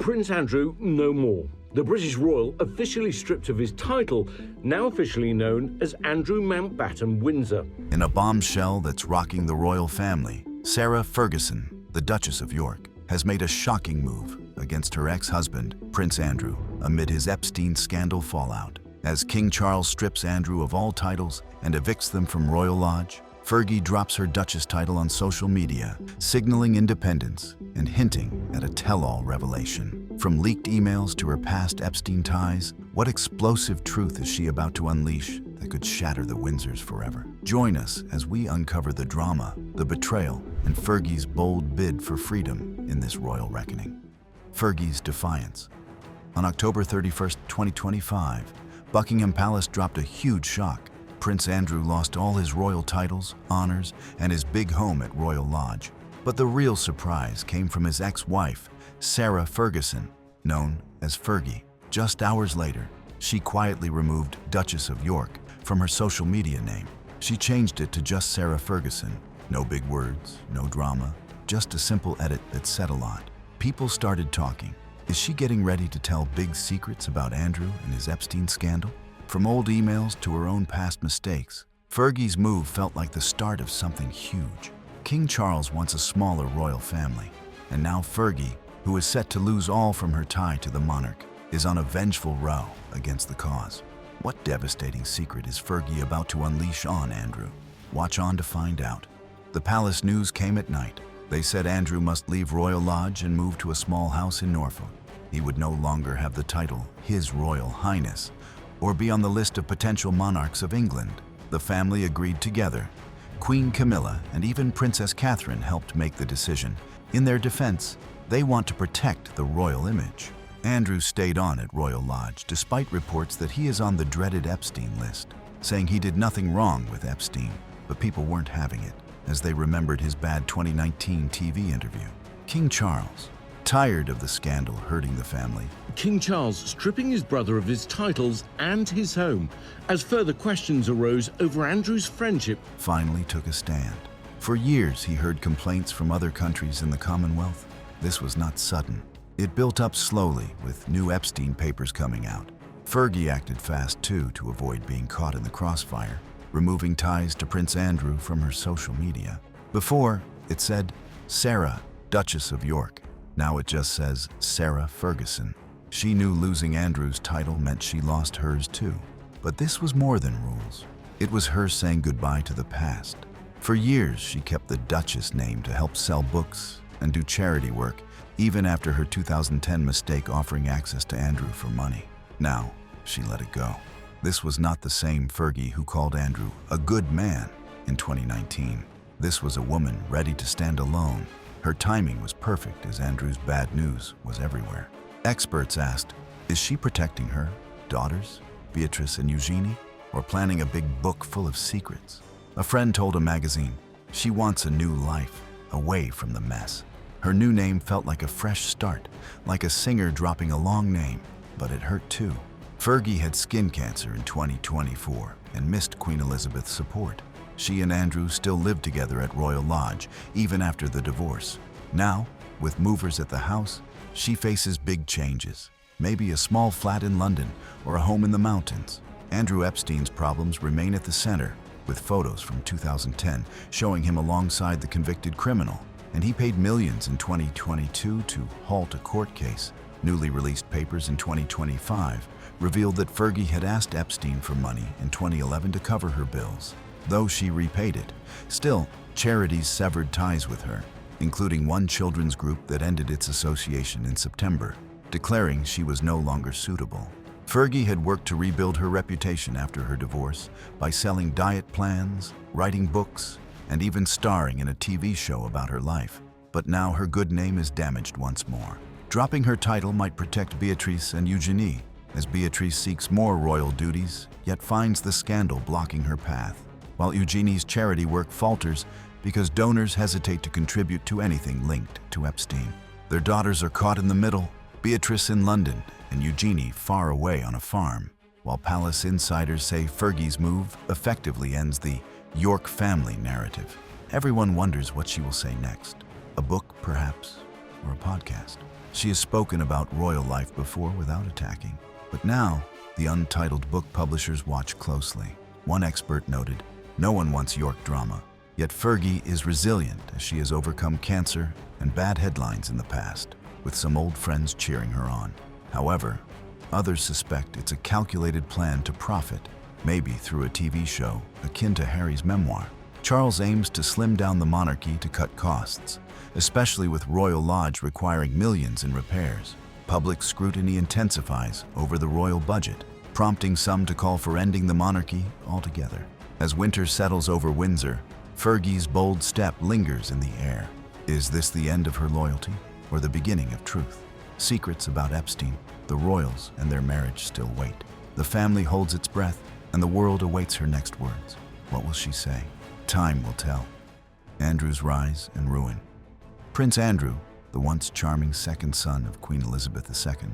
Prince Andrew no more. The British royal officially stripped of his title, now officially known as Andrew Mountbatten Windsor. In a bombshell that's rocking the royal family, Sarah Ferguson, the Duchess of York, has made a shocking move against her ex-husband, Prince Andrew, amid his Epstein scandal fallout. As King Charles strips Andrew of all titles and evicts them from Royal Lodge, Fergie drops her Duchess title on social media, signaling independence and hinting at a tell-all revelation. From leaked emails to her past Epstein ties, what explosive truth is she about to unleash that could shatter the Windsors forever? Join us as we uncover the drama, the betrayal, and Fergie's bold bid for freedom in this royal reckoning. Fergie's defiance. On October 31st, 2025, Buckingham Palace dropped a huge shock. Prince Andrew lost all his royal titles, honors, and his big home at Royal Lodge. But the real surprise came from his ex-wife, Sarah Ferguson, known as Fergie. Just hours later, she quietly removed Duchess of York from her social media name. She changed it to just Sarah Ferguson. No big words, no drama, just a simple edit that said a lot. People started talking. Is she getting ready to tell big secrets about Andrew and his Epstein scandal? From old emails to her own past mistakes, Fergie's move felt like the start of something huge. King Charles wants a smaller royal family, and now Fergie, who is set to lose all from her tie to the monarch, is on a vengeful row against the cause. What devastating secret is Fergie about to unleash on Andrew? Watch on to find out. The palace news came at night. They said Andrew must leave Royal Lodge and move to a small house in Norfolk. He would no longer have the title His Royal Highness or be on the list of potential monarchs of England. The family agreed together. Queen Camilla and even Princess Catherine helped make the decision. In their defense, they want to protect the royal image. Andrew stayed on at Royal Lodge despite reports that he is on the dreaded Epstein list, saying he did nothing wrong with Epstein, but people weren't having it, as they remembered his bad 2019 TV interview. King Charles, tired of the scandal hurting the family. King Charles stripping his brother of his titles and his home, as further questions arose over Andrew's friendship, finally took a stand. For years, he heard complaints from other countries in the Commonwealth. This was not sudden. It built up slowly, with new Epstein papers coming out. Fergie acted fast too to avoid being caught in the crossfire, removing ties to Prince Andrew from her social media. Before, it said Sarah, Duchess of York. Now it just says Sarah Ferguson. She knew losing Andrew's title meant she lost hers too. But this was more than rules. It was her saying goodbye to the past. For years, she kept the Duchess name to help sell books and do charity work, even after her 2010 mistake offering access to Andrew for money. Now, she let it go. This was not the same Fergie who called Andrew a good man in 2019. This was a woman ready to stand alone. Her timing was perfect as Andrew's bad news was everywhere. Experts asked, is she protecting her daughters, Beatrice and Eugenie, or planning a big book full of secrets? A friend told a magazine, she wants a new life, away from the mess. Her new name felt like a fresh start, like a singer dropping a long name, but it hurt too. Fergie had skin cancer in 2024 and missed Queen Elizabeth's support. She and Andrew still lived together at Royal Lodge, even after the divorce. Now, with movers at the house, she faces big changes. Maybe a small flat in London or a home in the mountains. Andrew Epstein's problems remain at the center, with photos from 2010 showing him alongside the convicted criminal, and he paid millions in 2022 to halt a court case. Newly released papers in 2025 revealed that Fergie had asked Epstein for money in 2011 to cover her bills. Though she repaid it, still, charities severed ties with her, including one children's group that ended its association in September, declaring she was no longer suitable. Fergie had worked to rebuild her reputation after her divorce by selling diet plans, writing books, and even starring in a TV show about her life. But now her good name is damaged once more. Dropping her title might protect Beatrice and Eugenie, as Beatrice seeks more royal duties, yet finds the scandal blocking her path, while Eugenie's charity work falters because donors hesitate to contribute to anything linked to Epstein. Their daughters are caught in the middle, Beatrice in London and Eugenie far away on a farm, while palace insiders say Fergie's move effectively ends the York family narrative. Everyone wonders what she will say next. A book, perhaps? or a podcast. She has spoken about royal life before without attacking. But now, the untitled book publishers watch closely. One expert noted, "No one wants York drama." Yet Fergie is resilient as she has overcome cancer and bad headlines in the past, with some old friends cheering her on. However, others suspect it's a calculated plan to profit, maybe through a TV show akin to Harry's memoir. Charles aims to slim down the monarchy to cut costs, especially with Royal Lodge requiring millions in repairs. Public scrutiny intensifies over the royal budget, prompting some to call for ending the monarchy altogether. As winter settles over Windsor, Fergie's bold step lingers in the air. Is this the end of her loyalty or the beginning of truth? Secrets about Epstein, the royals, and their marriage still wait. The family holds its breath, and the world awaits her next words. What will she say? Time will tell. Andrew's rise and ruin. Prince Andrew, the once charming second son of Queen Elizabeth II,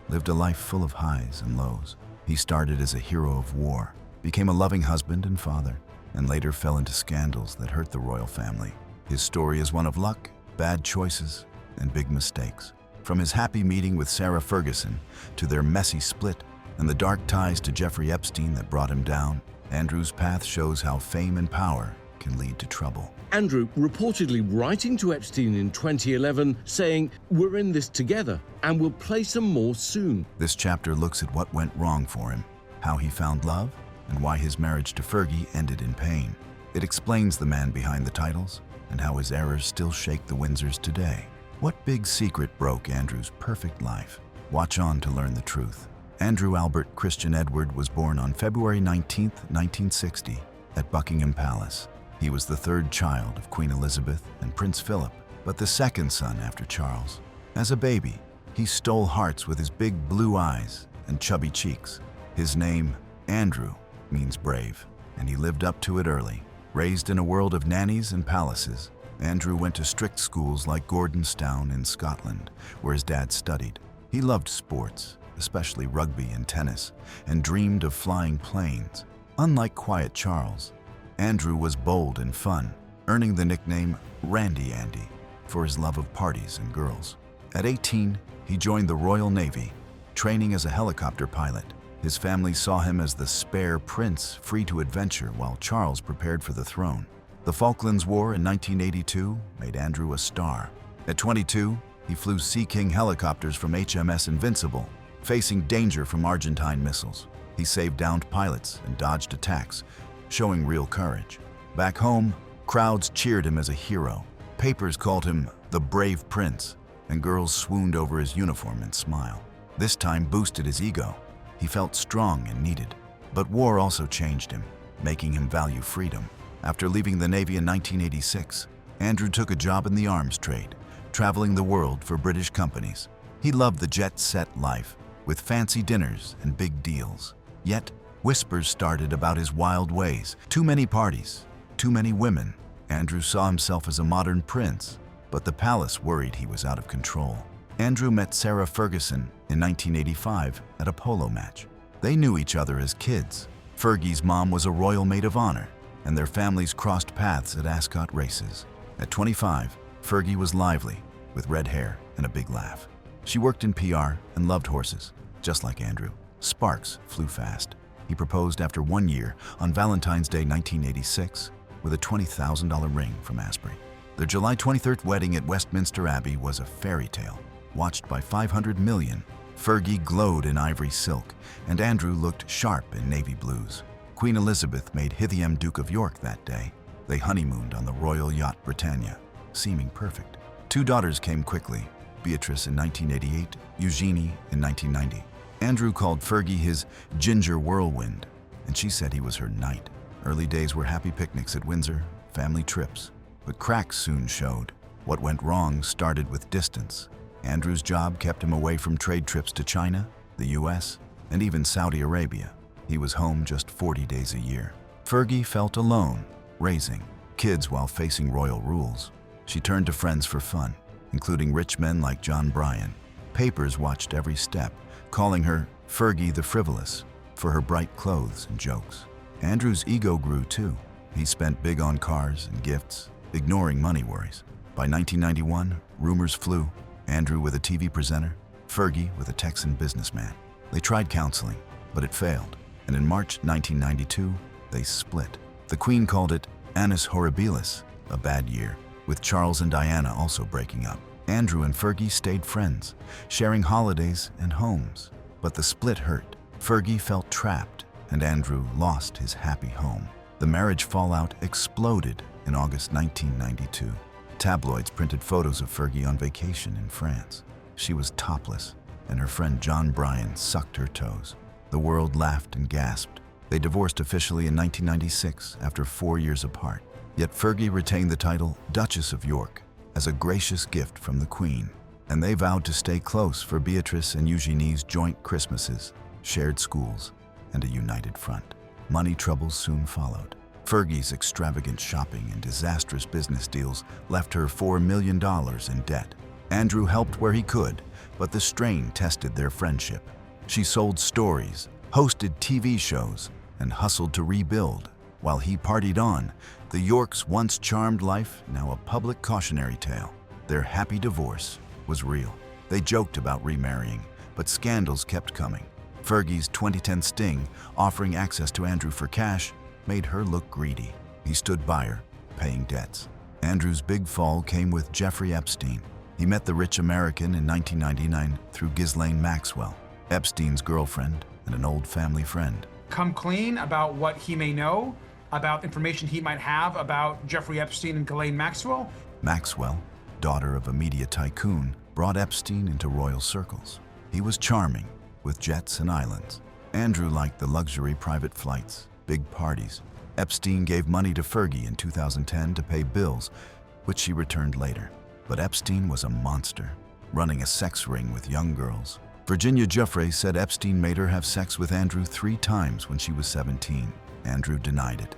lived a life full of highs and lows. He started as a hero of war, became a loving husband and father, and later fell into scandals that hurt the royal family. His story is one of luck, bad choices, and big mistakes. From his happy meeting with Sarah Ferguson to their messy split and the dark ties to Jeffrey Epstein that brought him down, Andrew's path shows how fame and power can lead to trouble. Andrew reportedly writing to Epstein in 2011 saying, "We're in this together and we'll play some more soon." This chapter looks at what went wrong for him, how he found love, and why his marriage to Fergie ended in pain. It explains the man behind the titles and how his errors still shake the Windsors today. What big secret broke Andrew's perfect life? Watch on to learn the truth. Andrew Albert Christian Edward was born on February 19, 1960, at Buckingham Palace. He was the third child of Queen Elizabeth and Prince Philip, but the second son after Charles. As a baby, he stole hearts with his big blue eyes and chubby cheeks. His name, Andrew, means brave, and he lived up to it early. Raised in a world of nannies and palaces, Andrew went to strict schools like Gordonstown in Scotland, where his dad studied. He loved sports, especially rugby and tennis, and dreamed of flying planes. Unlike quiet Charles, Andrew was bold and fun, earning the nickname Randy Andy for his love of parties and girls. At 18, he joined the Royal Navy, training as a helicopter pilot. His family saw him as the spare prince free to adventure while Charles prepared for the throne. The Falklands War in 1982 made Andrew a star. At 22, he flew Sea King helicopters from HMS Invincible, facing danger from Argentine missiles. He saved downed pilots and dodged attacks, showing real courage. Back home, crowds cheered him as a hero. Papers called him the Brave Prince, and girls swooned over his uniform and smile. This time boosted his ego. He felt strong and needed. But war also changed him, making him value freedom. After leaving the Navy in 1986, Andrew took a job in the arms trade, traveling the world for British companies. He loved the jet-set life, with fancy dinners and big deals. Yet, whispers started about his wild ways. Too many parties, too many women. Andrew saw himself as a modern prince, but the palace worried he was out of control. Andrew met Sarah Ferguson in 1985 at a polo match. They knew each other as kids. Fergie's mom was a royal maid of honor, and their families crossed paths at Ascot races. At 25, Fergie was lively, with red hair and a big laugh. She worked in PR and loved horses, just like Andrew. Sparks flew fast. He proposed after 1 year on Valentine's Day 1986 with a $20,000 ring from Asprey. Their July 23rd wedding at Westminster Abbey was a fairy tale, watched by 500 million. Fergie glowed in ivory silk, and Andrew looked sharp in navy blues. Queen Elizabeth made Hithiam Duke of York that day. They honeymooned on the royal yacht Britannia, seeming perfect. 2 daughters came quickly, Beatrice in 1988, Eugenie in 1990. Andrew called Fergie his ginger whirlwind, and she said he was her knight. Early days were happy picnics at Windsor, family trips, but cracks soon showed. What went wrong started with distance. Andrew's job kept him away from trade trips to China, the US, and even Saudi Arabia. He was home just 40 days a year. Fergie felt alone, raising kids while facing royal rules. She turned to friends for fun, including rich men like John Bryan. Papers watched every step, calling her Fergie the Frivolous for her bright clothes and jokes. Andrew's ego grew too. He spent big on cars and gifts, ignoring money worries. By 1991, rumors flew. Andrew with a TV presenter, Fergie with a Texan businessman. They tried counseling, but it failed, and in March 1992, they split. The Queen called it annus horribilis, a bad year, with Charles and Diana also breaking up. Andrew and Fergie stayed friends, sharing holidays and homes. But the split hurt. Fergie felt trapped, and Andrew lost his happy home. The marriage fallout exploded in August 1992. Tabloids printed photos of Fergie on vacation in France. She was topless, and her friend John Bryan sucked her toes. The world laughed and gasped. They divorced officially in 1996 after 4 years apart. Yet Fergie retained the title Duchess of York as a gracious gift from the Queen, and they vowed to stay close for Beatrice and Eugenie's joint Christmases, shared schools, and a united front. Money troubles soon followed. Fergie's extravagant shopping and disastrous business deals left her $4 million in debt. Andrew helped where he could, but the strain tested their friendship. She sold stories, hosted TV shows, and hustled to rebuild. While he partied on, the Yorks' once charmed life now a public cautionary tale. Their happy divorce was real. They joked about remarrying, but scandals kept coming. Fergie's 2010 sting, offering access to Andrew for cash, made her look greedy. He stood by her, paying debts. Andrew's big fall came with Jeffrey Epstein. He met the rich American in 1999 through Ghislaine Maxwell, Epstein's girlfriend and an old family friend. Come clean about what he may know, about information he might have about Jeffrey Epstein and Ghislaine Maxwell. Maxwell, daughter of a media tycoon, brought Epstein into royal circles. He was charming, with jets and islands. Andrew liked the luxury private flights, big parties. Epstein gave money to Fergie in 2010 to pay bills, which she returned later. But Epstein was a monster, running a sex ring with young girls. Virginia Giuffre said Epstein made her have sex with Andrew 3 times when she was 17. Andrew denied it,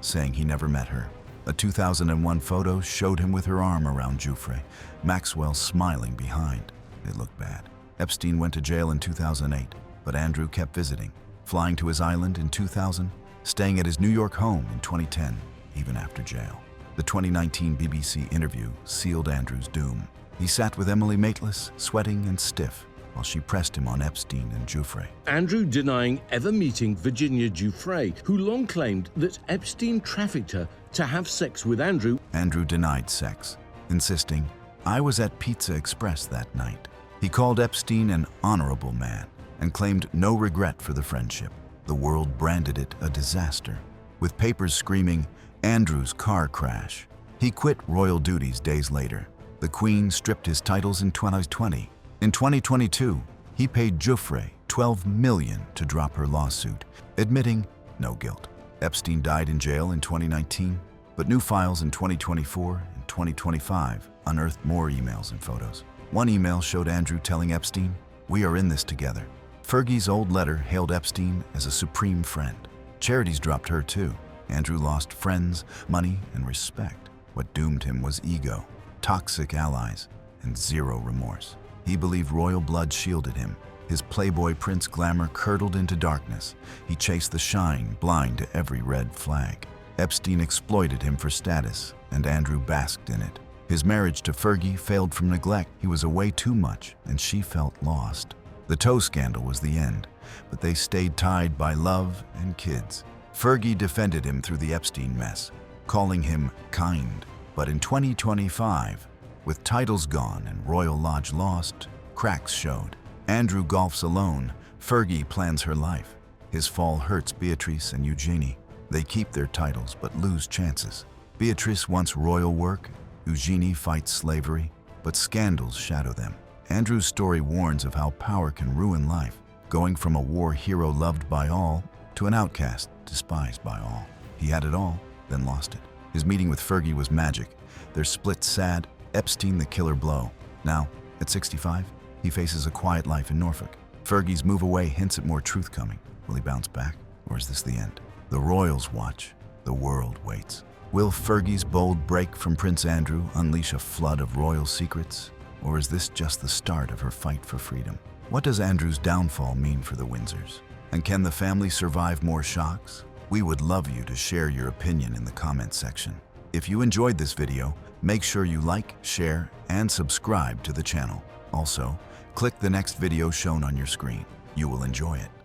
saying he never met her. A 2001 photo showed him with her arm around Giuffre, Maxwell smiling behind. It looked bad. Epstein went to jail in 2008, but Andrew kept visiting, flying to his island in 2000, staying at his New York home in 2010, even after jail. The 2019 BBC interview sealed Andrew's doom. He sat with Emily Maitlis, sweating and stiff, while she pressed him on Epstein and Giuffre. Andrew denying ever meeting Virginia Giuffre, who long claimed that Epstein trafficked her to have sex with Andrew. Andrew denied sex, insisting, "I was at Pizza Express that night." He called Epstein an honorable man and claimed no regret for the friendship. The world branded it a disaster, with papers screaming, "Andrew's car crash." He quit royal duties days later. The Queen stripped his titles in 2020. In 2022, he paid Giuffre $12 million to drop her lawsuit, admitting no guilt. Epstein died in jail in 2019, but new files in 2024 and 2025 unearthed more emails and photos. One email showed Andrew telling Epstein, "We are in this together." Fergie's old letter hailed Epstein as a supreme friend. Charities dropped her too. Andrew lost friends, money, and respect. What doomed him was ego, toxic allies, and zero remorse. He believed royal blood shielded him. His Playboy Prince glamour curdled into darkness. He chased the shine, blind to every red flag. Epstein exploited him for status, and Andrew basked in it. His marriage to Fergie failed from neglect. He was away too much, and she felt lost. The toe scandal was the end, but they stayed tied by love and kids. Fergie defended him through the Epstein mess, calling him kind. But in 2025, with titles gone and Royal Lodge lost, cracks showed. Andrew golfs alone. Fergie plans her life. His fall hurts Beatrice and Eugenie. They keep their titles but lose chances. Beatrice wants royal work. Eugenie fights slavery, but scandals shadow them. Andrew's story warns of how power can ruin life, going from a war hero loved by all to an outcast despised by all. He had it all, then lost it. His meeting with Fergie was magic. Their split sad, Epstein the killer blow. Now, at 65, he faces a quiet life in Norfolk. Fergie's move away hints at more truth coming. Will he bounce back, or is this the end? The royals watch. The world waits. Will Fergie's bold break from Prince Andrew unleash a flood of royal secrets? Or is this just the start of her fight for freedom? What does Andrew's downfall mean for the Windsors? And can the family survive more shocks? We would love you to share your opinion in the comment section. If you enjoyed this video, make sure you like, share, and subscribe to the channel. Also, click the next video shown on your screen. You will enjoy it.